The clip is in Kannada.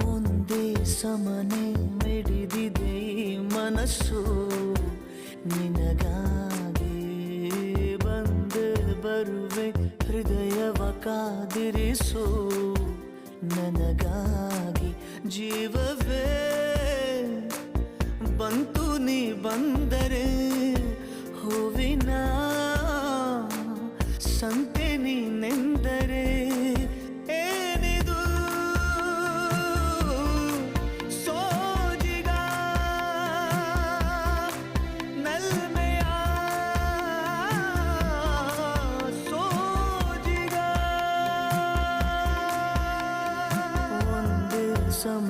ಒಂದೇ ಸಮನೆ ಮಿಡಿದಿದೆ ಈ ಮನಸ್ಸು ನಿನಗಾಗಿ ಬಂದೆ ಬರುವೆ ಹೃದಯವ ಕಾದಿರಿಸು ನನಗಾಗಿ ಜೀವವೇ ಬಂತು ನೀ ಬಂದರೆ ಹೂವಿನ ಸಂತೆ ನೀನೆಂದರೆ ಏನಿದು ಸೋಜಿಗ ನಲ್ಮೆಯ ಸೋಜಿಗ ಒಂದೇ ಸಮ